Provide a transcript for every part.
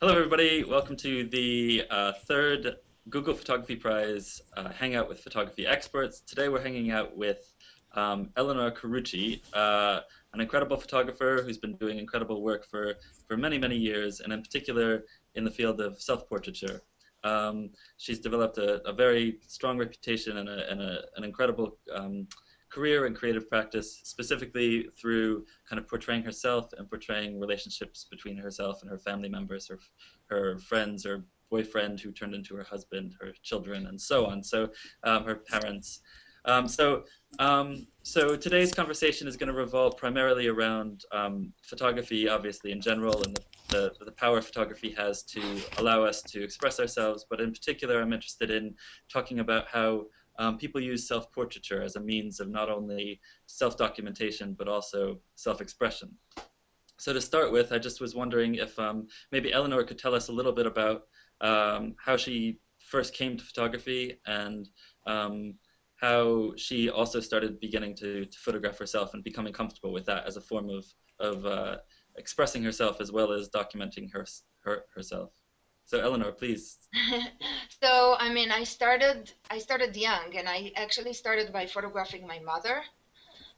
Hello, everybody. Welcome to the third Google Photography Prize Hangout with Photography Experts. Today we're hanging out with Elinor Carucci, an incredible photographer who's been doing incredible work for many, many years, and in particular in the field of self-portraiture. She's developed a very strong reputation and an incredible career and creative practice, specifically through kind of portraying herself and portraying relationships between herself and her family members, her friends, her boyfriend who turned into her husband, her children, and so on. So her parents. So today's conversation is going to revolve primarily around photography, obviously in general, and the power photography has to allow us to express ourselves. But in particular, I'm interested in talking about how people use self-portraiture as a means of not only self-documentation, but also self-expression. So to start with, I just was wondering if maybe Elinor could tell us a little bit about how she first came to photography and how she also started beginning to photograph herself and becoming comfortable with that as a form of expressing herself as well as documenting herself. So Elinor, please. So I mean, I started young, and I actually started by photographing my mother.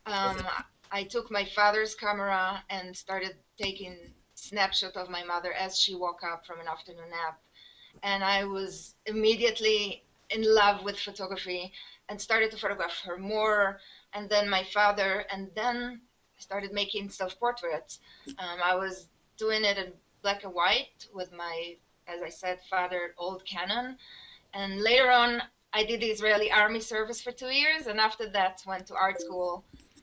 I took my father's camera and started taking snapshot of my mother as she woke up from an afternoon nap, and I was immediately in love with photography and started to photograph her more, and then my father, and then I started making self-portraits. I was doing it in black and white with my, as I said, father, old Canon. And later on, I did the Israeli army service for 2 years, and after that went to art school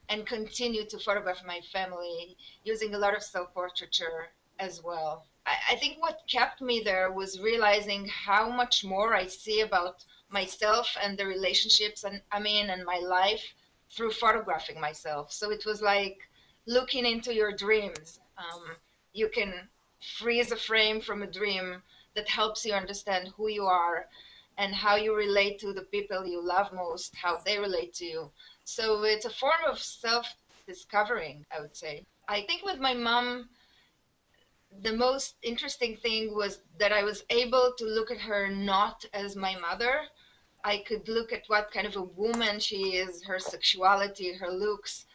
and continued to photograph my family using a lot of self-portraiture as well. I think what kept me there was realizing how much more I see about myself and the relationships and my life through photographing myself. So it was like looking into your dreams. You can freeze a frame from a dream that helps you understand who you are and how you relate to the people you love most, how they relate to you. So it's a form of self-discovering, I would say. I think with my mom, the most interesting thing was that I was able to look at her not as my mother. I could look at what kind of a woman she is, her sexuality, her looks,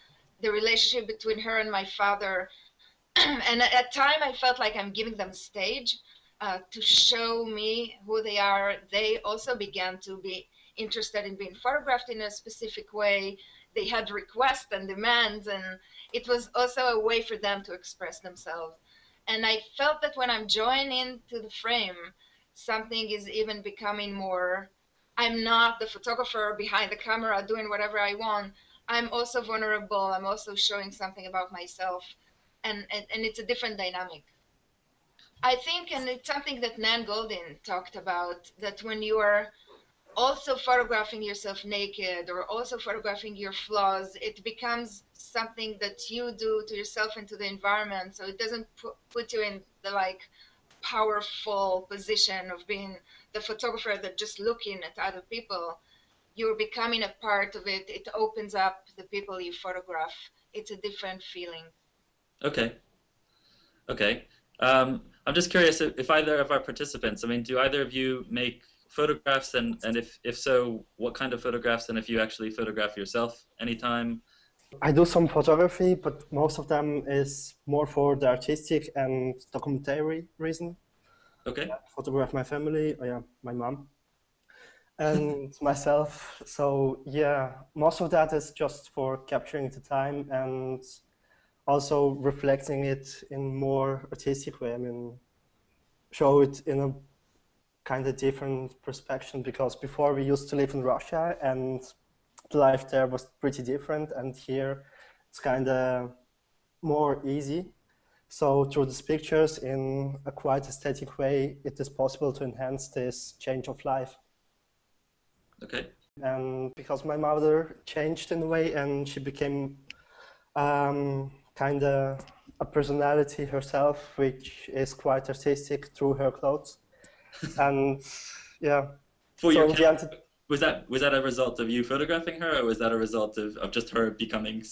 the relationship between her and my father. And at that time, I felt like I'm giving them stage to show me who they are. They also began to be interested in being photographed in a specific way. They had requests and demands, and it was also a way for them to express themselves. And I felt that when I'm joining into the frame, something is even becoming more, I'm not the photographer behind the camera doing whatever I want. I'm also vulnerable. I'm also showing something about myself. And it's a different dynamic. I think, and it's something that Nan Goldin talked about, that when you are also photographing yourself naked or also photographing your flaws, it becomes something that you do to yourself and to the environment. So it doesn't put you in the like powerful position of being the photographer that just looking at other people. You're becoming a part of it. It opens up the people you photograph. It's a different feeling. Okay. Okay. I'm just curious if either of our participants, I mean, do either of you make photographs, and if so, what kind of photographs, and if you actually photograph yourself anytime? I do some photography, but most of them is more for the artistic and documentary reason. Okay. I photograph my family, my mom, and myself. So yeah, most of that is just for capturing the time and also reflecting it in more artistic way. I mean, show it in a kind of different perspective, because before we used to live in Russia and the life there was pretty different, and here it's kind of more easy. So through these pictures in a quite aesthetic way, it is possible to enhance this change of life. Okay. And because my mother changed in a way and she became kind of a personality herself, which is quite artistic through her clothes. And yeah. For so was that a result of you photographing her, or was that a result of just her becoming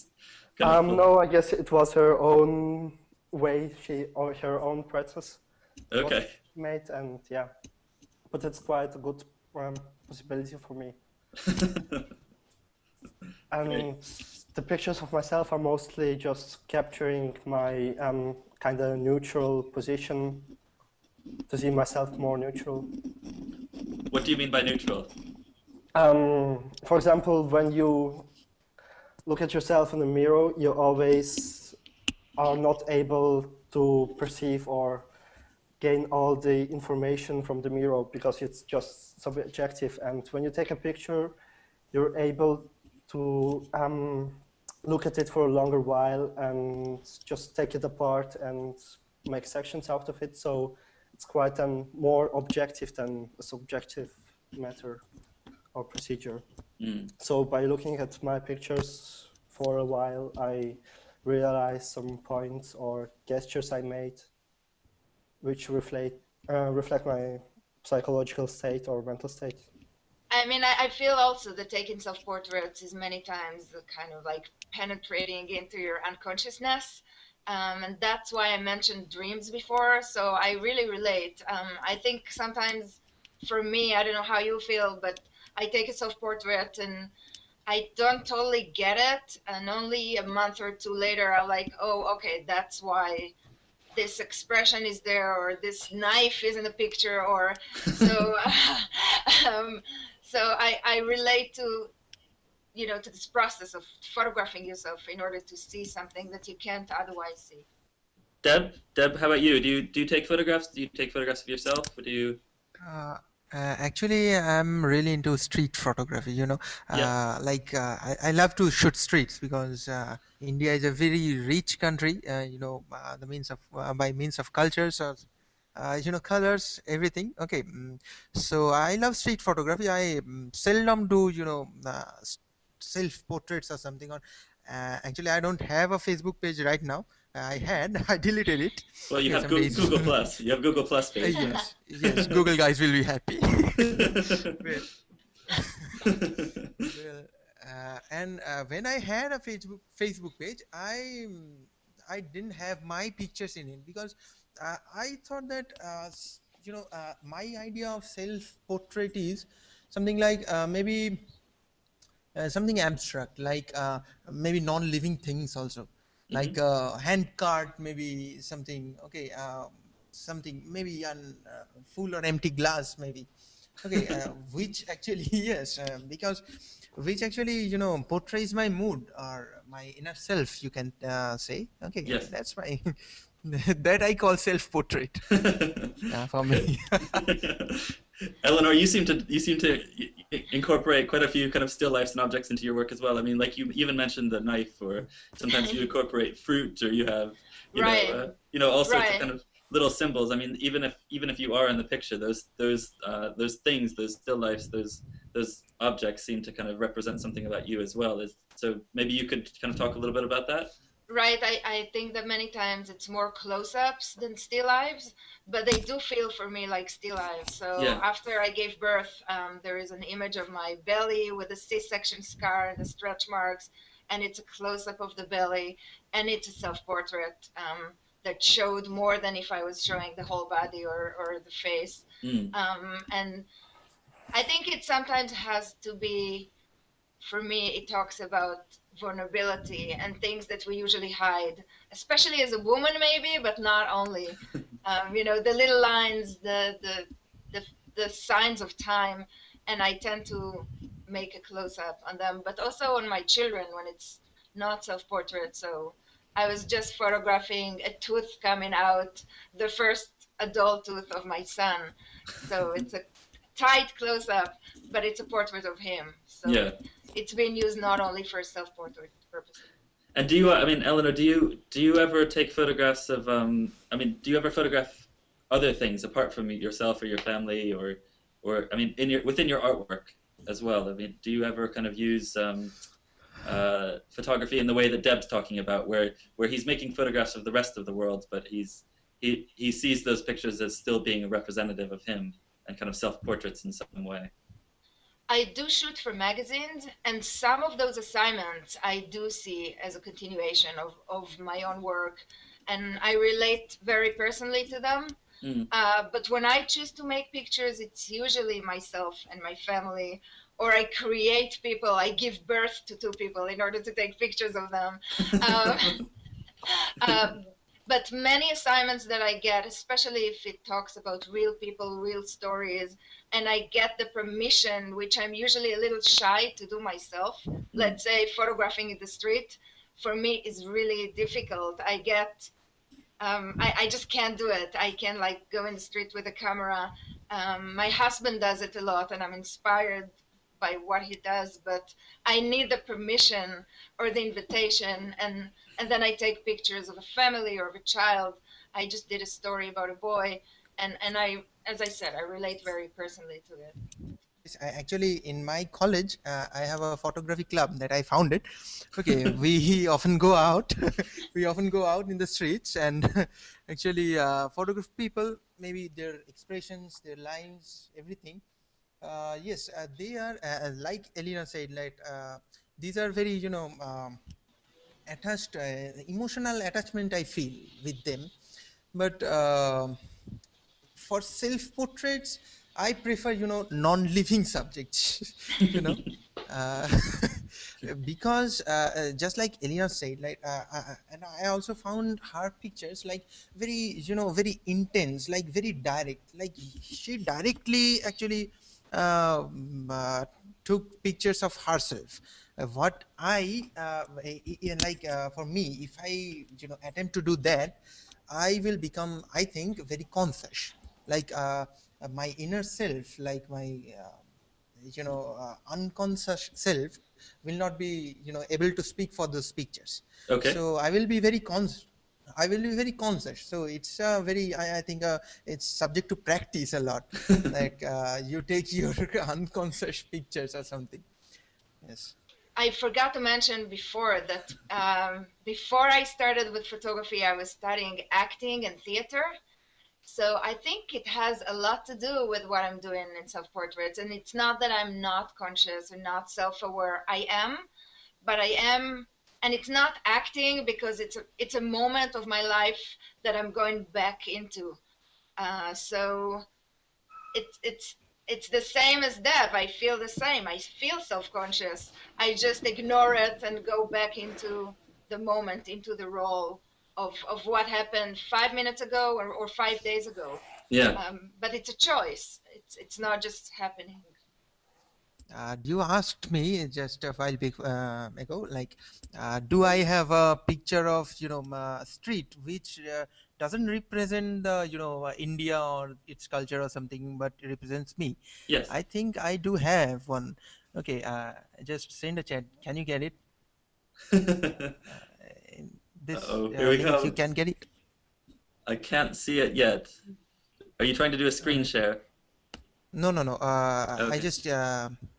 no, I guess it was her own way, or her own practice. Okay. made, and yeah, but it's quite a good possibility for me. And the pictures of myself are mostly just capturing my kind of neutral position, to see myself more neutral. What do you mean by neutral? For example, when you look at yourself in the mirror, you always are not able to perceive or gain all the information from the mirror because it's just subjective. And when you take a picture, you're able to look at it for a longer while and just take it apart and make sections out of it. So it's quite more objective than a subjective matter or procedure. So by looking at my pictures for a while, I realized some points or gestures I made which reflect my psychological state or mental state. I mean, I feel also that taking self-portraits is many times kind of like penetrating into your unconsciousness. And that's why I mentioned dreams before. So I really relate. I think sometimes for me, I don't know how you feel, but I take a self-portrait and I don't totally get it. And only a month or two later, I'm like, oh, okay, that's why this expression is there, or this knife is in the picture, or so. So I relate to, to this process of photographing yourself in order to see something that you can't otherwise see. Deb, how about you? Do you take photographs? Do you take photographs of yourself, or do you? Actually, I'm really into street photography, I love to shoot streets because India is a very rich country, the means of by means of cultures or colors, everything. Okay, so I love street photography. I seldom do self portraits or something. Or actually, I don't have a Facebook page right now. I deleted it. Well, you have Google Plus. You have Google Plus page. Yes, Google guys will be happy. When I had a Facebook page, I didn't have my pictures in it because I thought that my idea of self-portrait is something like maybe something abstract, like maybe non-living things also. Like a hand card, maybe something. Okay, something maybe full or empty glass, maybe. Okay, which actually because which actually portrays my mood or my inner self. You can say. Okay, yes. That's my that I call self-portrait. For me. Elinor, you seem to incorporate quite a few kind of still lifes and objects into your work as well. I mean, like you even mentioned the knife, or sometimes you incorporate fruit, or you have all sorts of kind of little symbols. I mean, even if you are in the picture, those things, those still lifes, those objects seem to kind of represent something about you as well. So maybe you could kind of talk a little bit about that. Right, I think that many times it's more close-ups than still lives, but they do feel for me like still lives. So after I gave birth, there is an image of my belly with a C-section scar and the stretch marks, and it's a close-up of the belly, and it's a self-portrait that showed more than if I was showing the whole body or the face. And I think it sometimes has to be, for me, it talks about vulnerability and things that we usually hide, especially as a woman, maybe, but not only. The little lines, the signs of time, and I tend to make a close-up on them, but also on my children when it's not self-portrait. So I was just photographing a tooth coming out, the first adult tooth of my son. So it's a tight close-up, but it's a portrait of him. So it's been used not only for self-portrait purposes. And Elinor, do you ever take photographs of, do you ever photograph other things apart from yourself or your family, or within your artwork as well? I mean, do you ever kind of use photography in the way that Deb's talking about, where he's making photographs of the rest of the world, but he sees those pictures as still being a representative of him, and kind of self-portraits in some way? I do shoot for magazines, and some of those assignments I do see as a continuation of my own work, and I relate very personally to them. But when I choose to make pictures, it's usually myself and my family, or I create people. I give birth to two people in order to take pictures of them. Um, but many assignments that I get, especially if it talks about real people, real stories, and I get the permission, which I'm usually a little shy to do myself, let's say photographing in the street, for me is really difficult. I get, I just can't do it. I can like go in the street with a camera. My husband does it a lot, and I'm inspired by what he does, but I need the permission or the invitation, and then I take pictures of a family or of a child. I just did a story about a boy, and I, as I said, I relate very personally to it. Actually, in my college, I have a photography club that I founded. Okay, we often go out. We often go out in the streets and actually photograph people, maybe their expressions, their lines, everything. Yes, they are like Elinor said, like these are very, attached, emotional attachment I feel with them. But for self-portraits, I prefer, non-living subjects, uh, because just like Elinor said, like, and I also found her pictures like very, very intense, like very direct, like she directly actually took pictures of herself. What for me, if I, attempt to do that, I will become, I think, very conscious, like my inner self, like my unconscious self will not be, able to speak for those pictures. Okay. So I will be very I will be very conscious. So it's very, I think it's subject to practice a lot. Like you take your unconscious pictures or something. Yes. I forgot to mention before that before I started with photography, I was studying acting and theater. So I think it has a lot to do with what I'm doing in self-portraits. And it's not that I'm not conscious or not self-aware. I am, but I am, and it's not acting because it's a moment of my life that I'm going back into. So it's the same as Dev. I feel the same. I feel self-conscious. I just ignore it and go back into the moment, into the role of what happened 5 minutes ago or 5 days ago. Yeah. But it's a choice. It's not just happening. You asked me just a while ago, like, do I have a picture of, street which doesn't represent the, India or its culture or something, but represents me? Yes. I think I do have one. Okay, just send a chat. Can you get it? Here we go. If you can get it. I can't see it yet. Are you trying to do a screen share? No. Okay. I just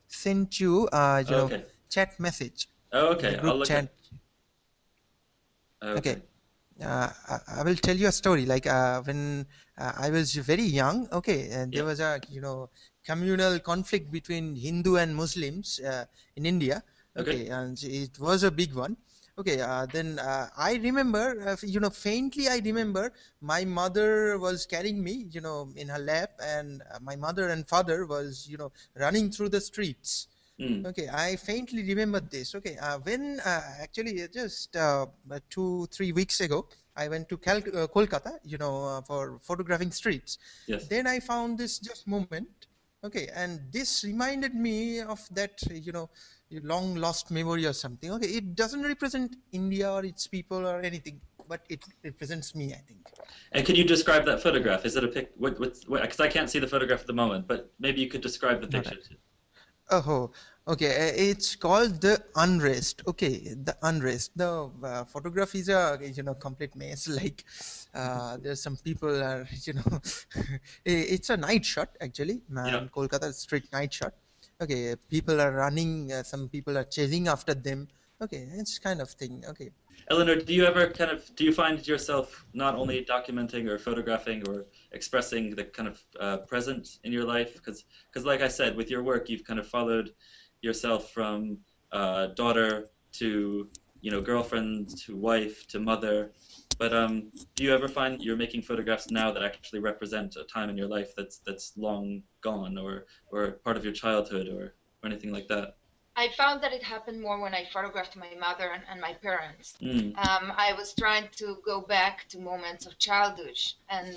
sent you, Okay. chat message. Oh, okay. I'll look chat. Okay. I will tell you a story. Like when I was very young, okay, and there was a communal conflict between Hindu and Muslims in India. Okay, and it was a big one. Okay, then I remember, faintly I remember my mother was carrying me, in her lap, and my mother and father was, running through the streets. Okay, I faintly remember this. Okay, when actually just 2-3 weeks ago, I went to Kolkata, for photographing streets. Yes. Then I found this just moment. Okay, and this reminded me of that, long lost memory or something. Okay, it doesn't represent India or its people or anything, but it represents me, I think. And can you describe that photograph? Is it a pic? Because I can't see the photograph at the moment, but maybe you could describe the picture. Oh, okay. It's called The Unrest. Okay, The Unrest. The photograph is a complete mess. Like there's some people are it's a night shot actually. Kolkata street night shot. Okay, people are running. Some people are chasing after them. Okay, it's kind of thing. Okay. Elinor, do you find yourself not only documenting or photographing or expressing the kind of present in your life? Because like I said, with your work, you've kind of followed yourself from daughter to girlfriend to wife to mother, But do you ever find you're making photographs now that actually represent a time in your life that's long gone, or part of your childhood, or anything like that? I found that it happened more when I photographed my mother and my parents. Mm. I was trying to go back to moments of childhood and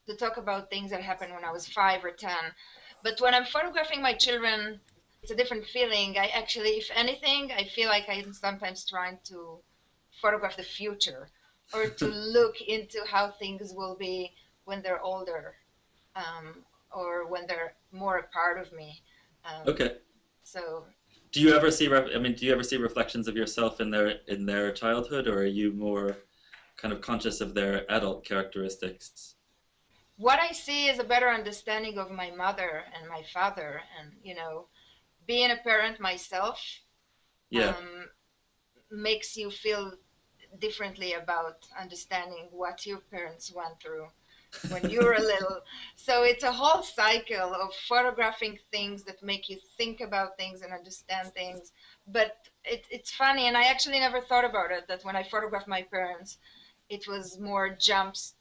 to talk about things that happened when I was 5 or 10. But when I'm photographing my children, it's a different feeling. I actually, if anything, I feel like I'm sometimes trying to photograph the future, or to look into how things will be when they're older, or when they're more a part of me. Okay. So. Do you ever see? Do you ever see reflections of yourself in their childhood, or are you more kind of conscious of their adult characteristics? What I see is a better understanding of my mother and my father, and being a parent myself, Yeah. Makes you feel differently about understanding what your parents went through when you were little. So it's a whole cycle of photographing things that make you think about things and understand things. But it's funny, and I actually never thought about it, that when I photographed my parents, it was more jumps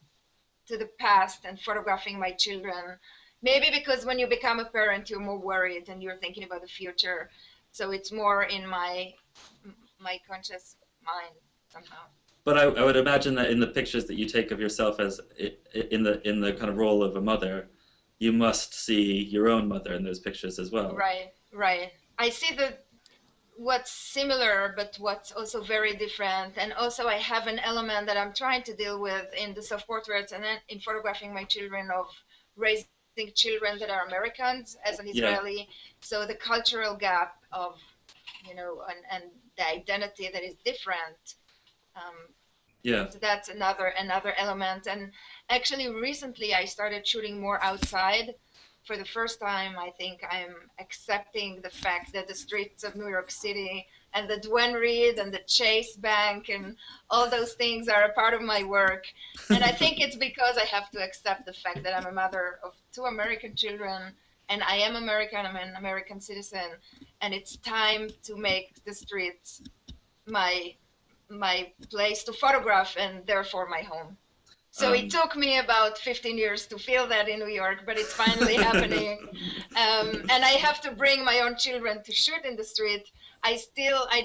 to the past and photographing my children. Maybe because when you become a parent, you're more worried and you're thinking about the future. So it's more in my conscious mind somehow. But I would imagine that in the pictures that you take of yourself as in the kind of role of a mother, you must see your own mother in those pictures as well. Right. I see what's similar, but what's also very different. And also I have an element that I'm trying to deal with in the self-portraits and then in photographing my children, of raising children that are Americans as an Israeli. Yeah. So the cultural gap of, and the identity that is different. Yeah. So that's another element. And actually recently I started shooting more outside. For the first time, I think I'm accepting the fact that the streets of New York City and the Duane Reade and the Chase Bank and all those things are a part of my work. And I think it's because I have to accept the fact that I'm a mother of 2 American children, and I am American, I'm an American citizen, and it's time to make the streets my place to photograph and therefore my home. So it took me about 15 years to feel that in New York, but it's finally happening. And I have to bring my own children to shoot in the street. I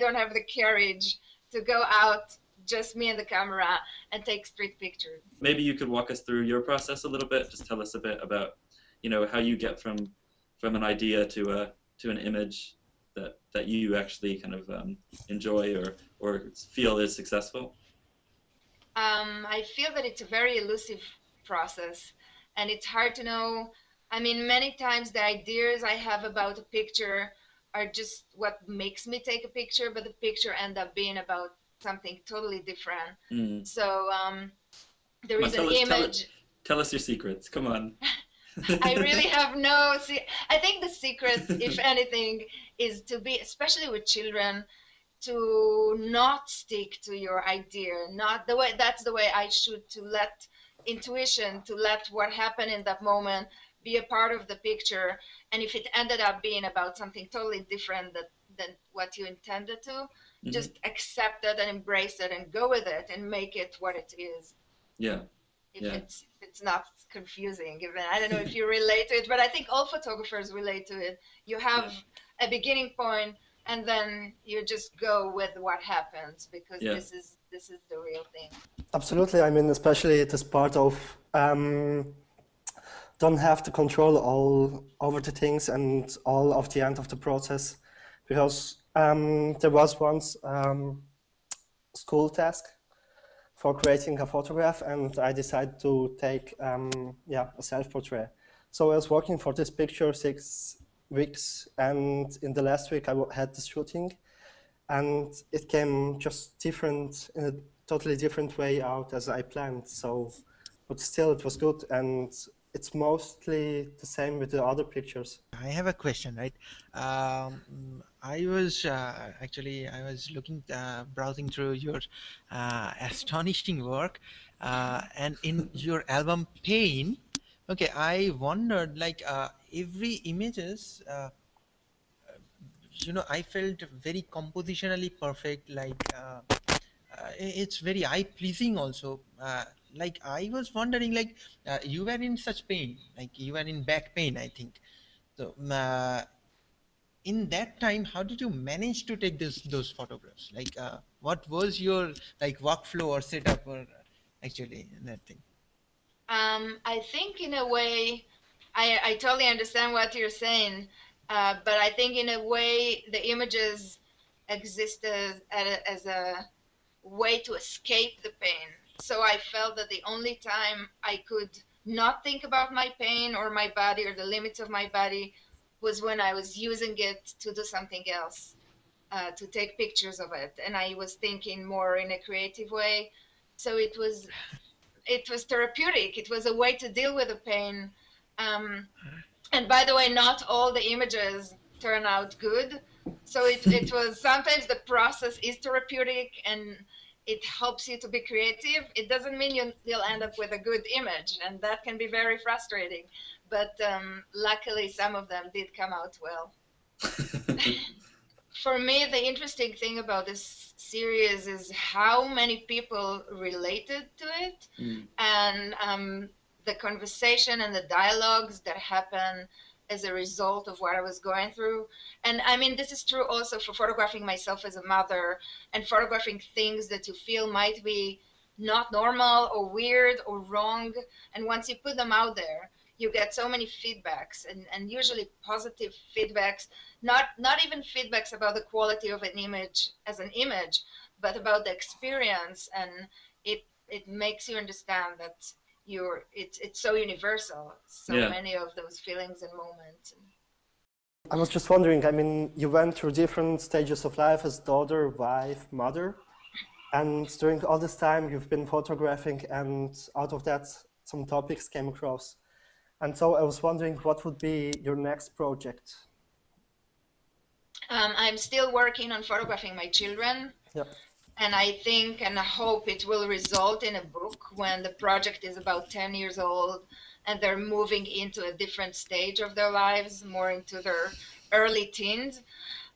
don't have the courage to go out, just me and the camera, and take street pictures. Maybe you could walk us through your process a little bit. Just tell us a bit about, how you get from an idea to an image that you actually kind of enjoy or feel is successful. I feel that it's a very elusive process, and it's hard to know. I mean, many times the ideas I have about a picture are just what makes me take a picture, but the picture ends up being about something totally different. Mm. So there is an image. Tell us your secrets. Come on. I really have I think the secret, if anything, is to be, especially with children, to not stick to your idea, that's the way I shoot, to let intuition, to let what happened in that moment be a part of the picture. And if it ended up being about something totally different than what you intended to, mm-hmm. just accept it and embrace it and go with it and make it what it is. Yeah. If it's not confusing, even I don't know if you relate to it, but I think all photographers relate to it. You have a beginning point, and then you just go with what happens, because this is the real thing. Absolutely. I mean, especially this part of don't have to control all over the things and all of the end of the process, because there was once school task for creating a photograph, and I decided to take a self-portrait. So I was working for this picture 6 weeks, and in the last week I had the shooting, and it came just different, in a totally different way out as I planned. So, but still it was good, and it's mostly the same with the other pictures. I have a question, right? I was looking, browsing through your astonishing work, and in your album Pain. Okay, I wondered, like, every images, I felt very compositionally perfect. Like, it's very eye pleasing also. Like I was wondering, like you were in such pain, like you were in back pain, I think. So in that time, how did you manage to take those photographs? Like what was your like workflow or setup or actually in that thing? I think in a way, I totally understand what you're saying, but I think in a way the images exist as a way to escape the pain. So I felt that the only time I could not think about my pain or my body or the limits of my body was when I was using it to do something else, to take pictures of it. And I was thinking more in a creative way. So it was therapeutic. It was a way to deal with the pain. And by the way, not all the images turn out good. So it was sometimes the process is therapeutic and it helps you to be creative. It doesn't mean you'll end up with a good image, and that can be very frustrating. But luckily, some of them did come out well. For me, the interesting thing about this series is how many people related to it, and the conversation and the dialogues that happen as a result of what I was going through. And I mean, this is true also for photographing myself as a mother and photographing things that you feel might be not normal or weird or wrong. And once you put them out there, you get so many feedbacks, and usually positive feedbacks, not even feedbacks about the quality of an image as an image, but about the experience. And it makes you understand that it's so universal, so many of those feelings and moments. I was just wondering, I mean, you went through different stages of life as daughter, wife, mother, and during all this time you've been photographing, and out of that some topics came across. And so I was wondering, what would be your next project? I'm still working on photographing my children. Yep. And I think and I hope it will result in a book when the project is about 10 years old and they're moving into a different stage of their lives, more into their early teens.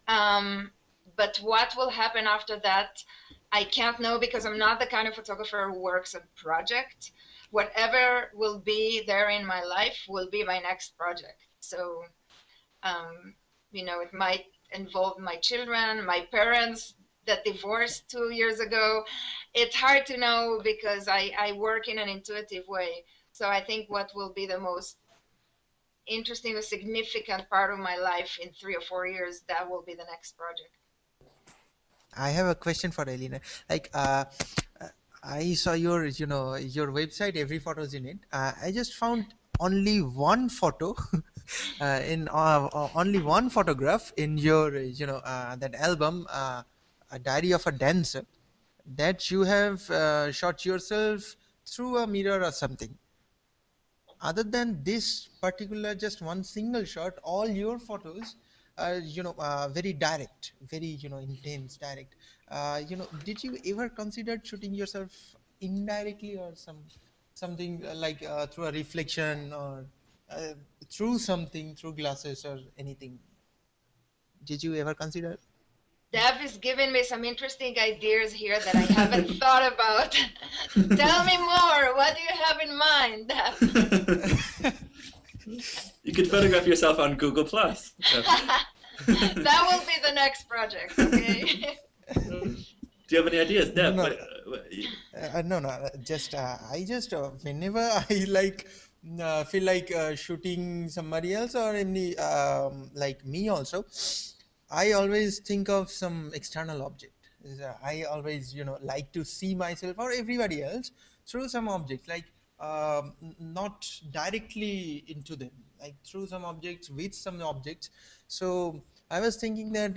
But what will happen after that, I can't know, because I'm not the kind of photographer who works on project. Whatever will be there in my life will be my next project. So, it might involve my children, my parents that divorced 2 years ago. It's hard to know because I work in an intuitive way. So I think what will be the most interesting or significant part of my life in 3 or 4 years, that will be the next project. I have a question for Elinor. Like, I saw your website. Every photo is in it. I just found only one photo, only one photograph in your that album, A Diary of a Dancer, that you have shot yourself through a mirror or something. Other than this particular just one single shot, all your photos are very direct, very intense, direct. Did you ever consider shooting yourself indirectly or something like through a reflection or through something, through glasses or anything? Did you ever consider? Dev is giving me some interesting ideas here that I haven't thought about. Tell me more. What do you have in mind, Dev? You could photograph yourself on Google+. That will be the next project, okay? Do you have any ideas, Dev? No. Just I just whenever I like feel like shooting somebody else or any like me also, I always think of some external object. I always like to see myself or everybody else through some object, like not directly into them, like through some objects, with some objects. So I was thinking that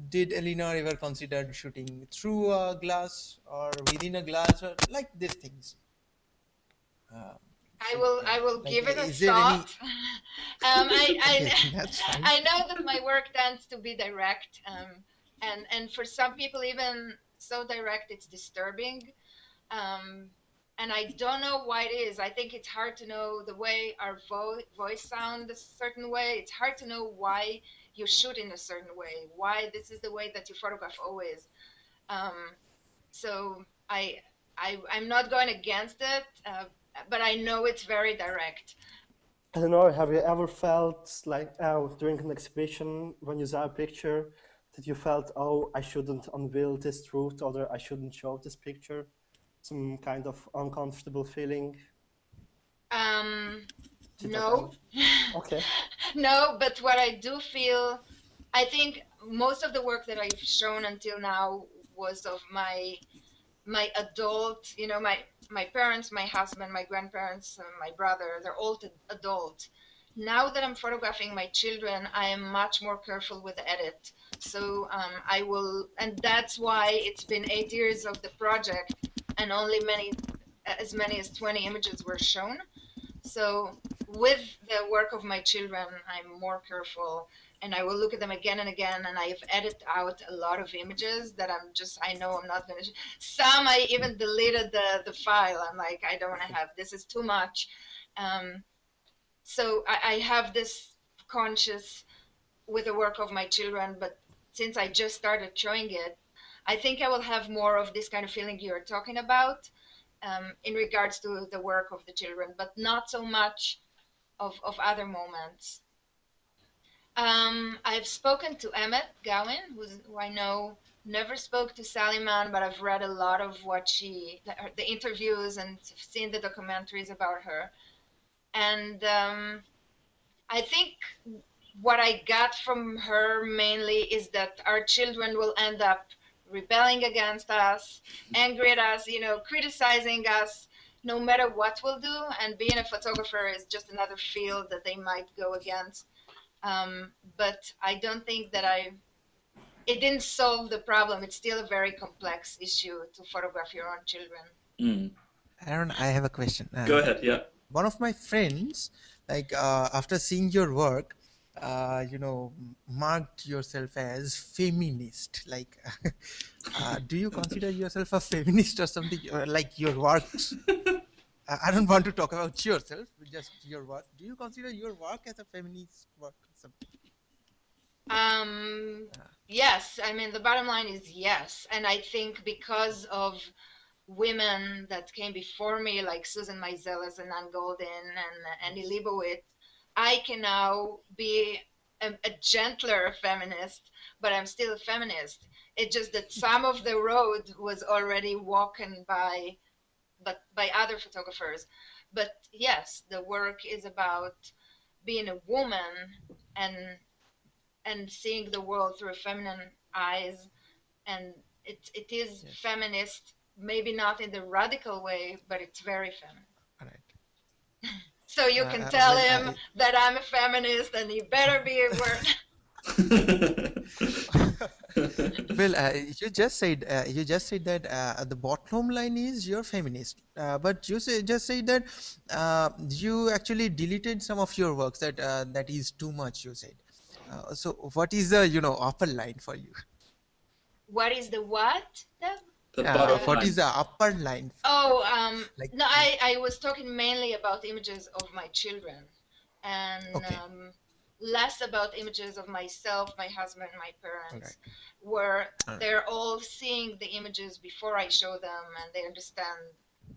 did Elinor ever consider shooting through a glass or within a glass or like these things? I will like, give it a is there thought. That's fine. I know that my work tends to be direct, and for some people even so direct it's disturbing. And I don't know why it is. I think it's hard to know the way our voice sounds a certain way. It's hard to know why you shoot in a certain way, why this is the way that you photograph always. So I'm not going against it, but I know it's very direct. Elinor, have you ever felt like during an exhibition when you saw a picture that you felt, oh, I shouldn't unveil this truth, or I shouldn't show this picture? Some kind of uncomfortable feeling? Did that No. ever? Okay. No, but what I do feel, I think most of the work that I've shown until now was of my adult, you know, my parents, my husband, my grandparents, my brother, they're all adult. Now that I'm photographing my children, I am much more careful with the edit. So I will, and that's why it's been 8 years of the project and only as many as 20 images were shown. So with the work of my children, I'm more careful, and I will look at them again and again, and I've edited out a lot of images that I know I'm not going to, some I even deleted the file. I'm like, I don't want to have, this is too much. So I have this conscious with the work of my children, but since I just started showing it, I think I will have more of this kind of feeling you're talking about in regards to the work of the children, but not so much of other moments. I've spoken to Emmett Gowan, who I know never spoke to Sally Mann, but I've read a lot of what the interviews and seen the documentaries about her. And I think what I got from her mainly is that our children will end up rebelling against us, angry at us, you know, criticizing us, no matter what we'll do. And being a photographer is just another field that they might go against. But I don't think that it didn't solve the problem. It's still a very complex issue to photograph your own children. Mm. Aaron, I have a question. Go ahead, yeah. One of my friends, like after seeing your work, you know, marked yourself as feminist. Like, do you consider yourself a feminist or something? Or like your works? I don't want to talk about yourself, just your work. Do you consider your work as a feminist work or something? Yes, I mean, the bottom line is yes. And I think because of women that came before me, like Susan Meiselas and Nan Golden and Annie Leibovitz, I can now be a gentler feminist, but I'm still a feminist. It's just that some of the road was already walked by other photographers. But yes, the work is about being a woman and seeing the world through feminine eyes, and it is Yes. feminist, maybe not in the radical way, but it's very feminine. All right. So you can tell him that I'm a feminist, and he better be aware. Well, you just said that the bottom line is you're feminist, but you just said that you actually deleted some of your works that is too much. You said. So what is the upper line for you? What is the what? The bottom What line. is the upper line? Oh, Like- no, I was talking mainly about images of my children, and Okay. less about images of myself, my husband, my parents, Alright. where Alright. they're all seeing the images before I show them, and they understand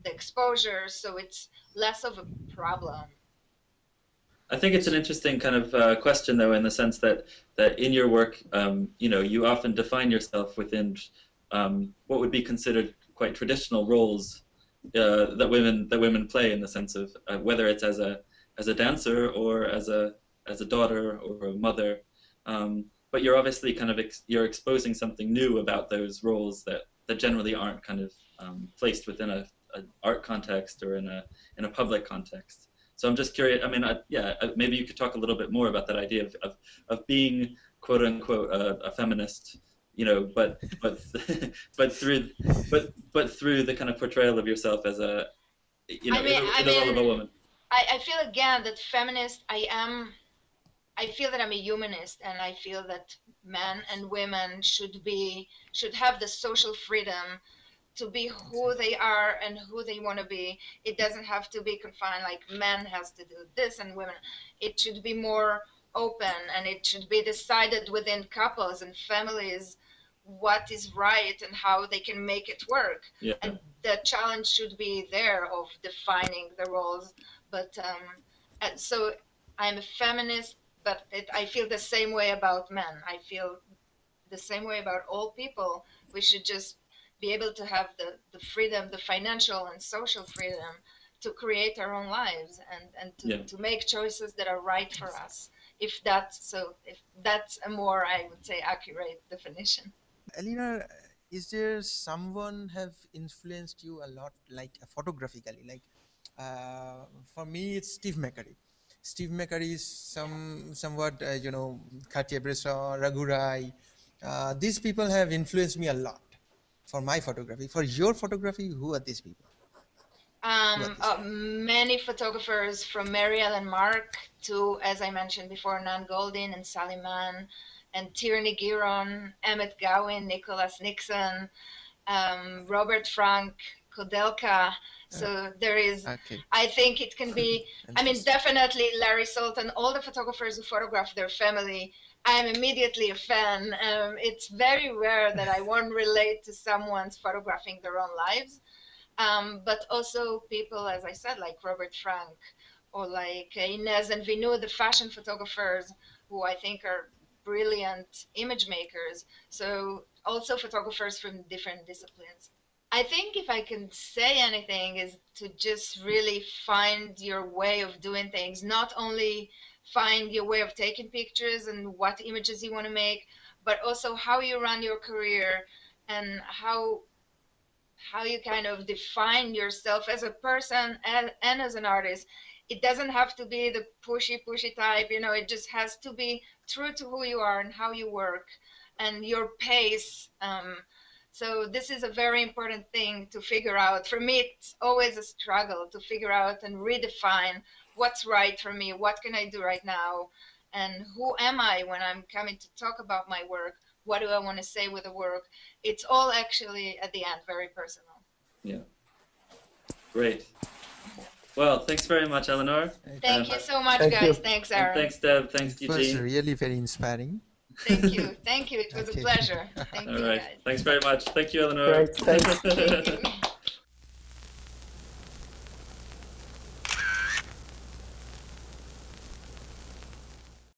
the exposure, so it's less of a problem. I think it's an interesting kind of question, though, in the sense that in your work, you often define yourself within what would be considered quite traditional roles that women play, in the sense of whether it's as a dancer or as a daughter or a mother. But you're obviously kind of you're exposing something new about those roles that generally aren't kind of placed within an art context or in a public context. So I'm just curious. I mean, maybe you could talk a little bit more about that idea of being quote unquote a feminist, but through the kind of portrayal of yourself as a in the role of a woman. I feel again that feminist. I feel that I'm a humanist, and I feel that men and women should have the social freedom to be who they are and who they want to be. It doesn't have to be confined, like men has to do this and women. It should be more open, and it should be decided within couples and families what is right and how they can make it work. Yeah. And the challenge should be there of defining the roles. But and so I'm a feminist, but I feel the same way about men. I feel the same way about all people. We should just be able to have the freedom, the financial and social freedom to create our own lives and to make choices that are right for us. If that's a more, I would say, accurate definition. Elinor, is there someone have influenced you a lot, like photographically? Like for me, it's Steve McCurry. Steve McCurry is somewhat Cartier-Bresson, Raghu Rai. These people have influenced me a lot for my photography. For your photography, who are these people? Many photographers, from Mary Ellen Mark to, as I mentioned before, Nan Goldin and Sally Mann and Tierney Giron, Emmett Gowan, Nicholas Nixon, Robert Frank, Kodelka. So there is, I think it can be, I mean, definitely Larry Sultan, all the photographers who photograph their family, I'm immediately a fan. It's very rare that I won't relate to someone's photographing their own lives. But also people, as I said, like Robert Frank or like Inez and Vinu, the fashion photographers, who I think are brilliant image makers. So also photographers from different disciplines. I think if I can say anything is to just really find your way of doing things, not only find your way of taking pictures and what images you want to make, but also how you run your career and how you kind of define yourself as a person and as an artist. It doesn't have to be the pushy type, it just has to be true to who you are and how you work and your pace. So this is a very important thing to figure out. For me, it's always a struggle to figure out and redefine what's right for me, what can I do right now, and who am I when I'm coming to talk about my work? What do I want to say with the work? It's all actually, at the end, very personal. Yeah. Great. Well, thanks very much, Elinor. Thank you so much, guys. Thanks, Aaron. Thanks, Deb. Thanks, Eugene. It was really very inspiring. Thank you. Thank you. It was a pleasure. Thank you, All right. guys. Thanks very much. Thank you, Elinor. Great. Thanks. Thank you.